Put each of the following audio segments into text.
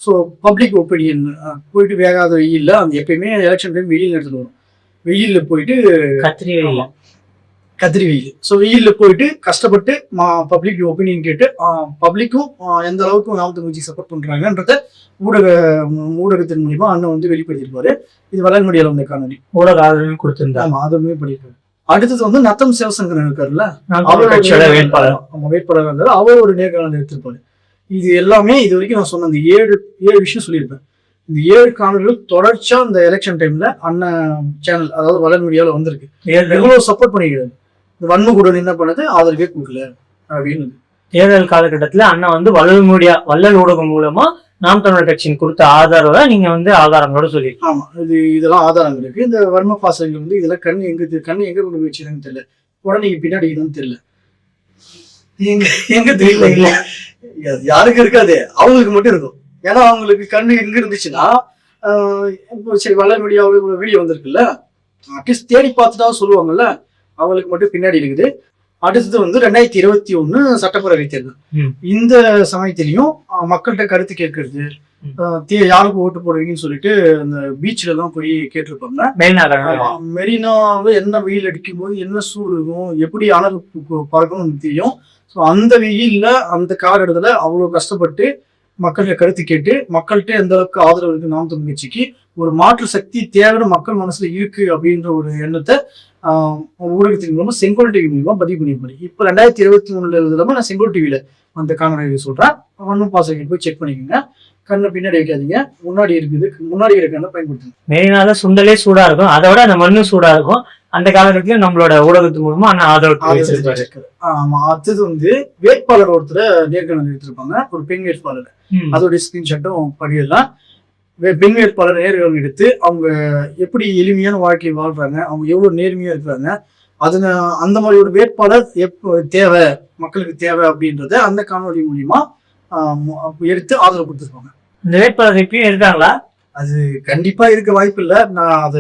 So public opinion போயிட்டு வேகாத வெயில்ல அந்த எப்பயுமே எலெக்ஷன் டைம் வெயில் எடுத்துட்டு வரும். வெயில்ல போயிட்டு கத்திரி வெயில். ஸோ வெயில்ல போயிட்டு கஷ்டப்பட்டு பப்ளிக் ஒப்பீனியன் கேட்டு பப்ளிக்கும் எந்த அளவுக்கு நாம் தமிழ் கட்சி சப்போர்ட் பண்றாங்கன்றத ஊடகத்தின் மூலியமா அண்ணன் வந்து வெளிப்படுத்திருப்பாரு. இது வளர்மொழியால வந்த காணொலி. ஊடக ஆதரவு கொடுத்திருந்தாரு. ஆமா, அதுவுமே பண்ணிருக்காரு. அடுத்தது வந்து நத்தம் சிவசங்கரன் இருக்காருல்ல, வேட்பாளர் இருந்தாரு. அவர் ஒரு நேர்காணல் எடுத்திருப்பாரு. இது எல்லாமே இது வரைக்கும் நான் சொன்ன அந்த ஏழு விஷயம் சொல்லியிருப்பேன். இந்த 7 காணொலிகள் தொடர்ச்சியா இந்த எலெக்ஷன் டைம்ல அண்ணன் சேனல் அதாவது வளர்மொழியால வந்திருக்கு. எவ்வளவு சப்போர்ட் பண்ணிக்கிறாரு. இந்த வன்மகுடன் என்ன பண்ணது, ஆதரவே கொடுக்கல அப்படின்னு. தேர்தல் காலகட்டத்துல அண்ணன் வந்து வள்ளல் ஊடகம் மூலமா நாம் தமிழர் கட்சியின் கொடுத்த ஆதரவை நீங்க வந்து ஆதாரங்களோட சொல்லி. ஆமா, இதெல்லாம் ஆதாரங்கள் இருக்கு. இந்த வர்ம பாசங்கள் வந்து இதெல்லாம் கண்ணு எங்க கொண்டு வச்சுன்னு தெரியல, உடனே பின்னாடி தெரியல, எங்க தெரியல, இல்ல யாருக்கு இருக்காது, அவங்களுக்கு மட்டும் இருக்கும். ஏன்னா அவங்களுக்கு கண்ணு எங்க இருந்துச்சுன்னா சரி வளர்மொழியாவே வீடியோ வந்திருக்குல்ல, அட்லீஸ்ட் தேடி பார்த்துட்டா சொல்லுவாங்கல்ல, அவங்களுக்கு மட்டும் பின்னாடி இருக்குது. அடுத்தது வந்து 2021 சட்டப்பேரவை தேர்தல். இந்த சமயத்திலையும் மக்கள்கிட்ட கருத்து கேட்கறது, யாருக்கு ஓட்டு போடுவீங்கன்னு சொல்லிட்டு அந்த பீச்ல எல்லாம் போய் கேட்டிருப்பாங்க. மெரினாவை என்ன வெயில் அடிக்கும் போது என்ன சூடு இருக்கும், எப்படி அனல் பறக்கணும்னு தெரியும். ஸோ அந்த வெயில்ல அந்த காலகட்டத்துல அவ்வளவு கஷ்டப்பட்டு மக்கள்கிட்ட கருத்து கேட்டு மக்கள்கிட்ட எந்த அளவுக்கு ஆதரவு இருக்கு நாம் தமிழ் கட்சிக்கு, ஒரு மாற்று சக்தி தேவையான மக்கள் மனசுல இருக்கு அப்படின்ற ஒரு எண்ணத்தை ஊடகத்தின் மூலமா செங்கோல் டிவி மூலமா பதிவு பண்ணிருப்பாரு. இப்ப 2023 இல்லாம நான் செங்கோல் டிவில அந்த காணொலி சொல்றேன். ஒன்னும் பாசம் போய் செக் பண்ணிக்கோங்க. கண்ணை பின்னாடி வைக்காதீங்க, முன்னாடி இருக்கிற கண்ணை பயன்படுத்துங்க. மெயினால சுண்டலே சூடா இருக்கும், அதை விட அந்த மண்ணு சூடா இருக்கும். அந்த காலகட்டத்துல நம்மளோட ஊடகத்து மூலமா ஆதரவு. ஆமா, அடுத்தது வந்து வேட்பாளர் ஒருத்தர் நேர்காணல் எடுத்திருப்பாங்க, ஒரு பெண் வேட்பாளர். அதோட ஸ்கிரீன்ஷாட்டும் படியெல்லாம் பெண் வேட்பாளர் நேர்காணல் எடுத்து அவங்க எப்படி எளிமையான வாழ்க்கையை வாழ்றாங்க, அவங்க எவ்வளவு நேர்மையா இருக்கிறாங்க, அந்த மாதிரி ஒரு வேட்பாளர் தேவை, மக்களுக்கு தேவை அப்படின்றத அந்த காணொலி மூலியமா எடுத்து ஆதரவு கொடுத்துருப்பாங்க. இந்த வேட்பாளர் இப்பயும் இருக்காங்களா? அது கண்டிப்பா இருக்க வாய்ப்பு இல்லை. நான் அதை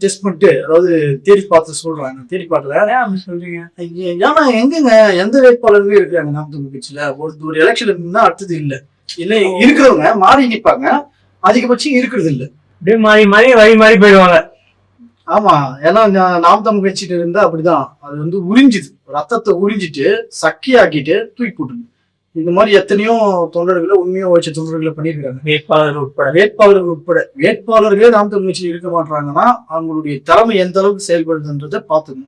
டெஸ்ட் பண்ணிட்டு அதாவது தேடி பார்த்து சொல்றேன். நான் தேடி பார்க்கல சொல்றீங்க. ஏன்னா எங்கங்க எந்த வேட்பாளருமே இருக்காங்க நாம் தமிழ் கட்சியில. ஒரு எலெக்ஷன் இருந்தா அடுத்தது இல்லை, இல்லை இருக்கிறவங்க மாறி நிற்பாங்க, அதிகபட்சம் இருக்கிறது இல்லை, அப்படியே மாறி வழி மாறி போயிடுவாங்க. ஆமா, ஏன்னா நாம் தமிழ் கட்சிட்டு இருந்தா அப்படிதான். அது வந்து உறிஞ்சுது, ரத்தத்தை உறிஞ்சிட்டு சக்கியாக்கிட்டு தூக்கி போட்டுது. இந்த மாதிரி எத்தனையோ தொண்டர்களை உண்மையா வச்ச தொண்டர்களை பண்ணியிருக்காங்க. வேட்பாளர்கள் உட்பட வேட்பாளர்களே நாம் தமிழ் கட்சியில் இருக்க மாட்டாங்கன்னா அவங்களுடைய திறமை எந்த அளவுக்கு செயல்படுதுன்றதை பார்த்துக்கணும்.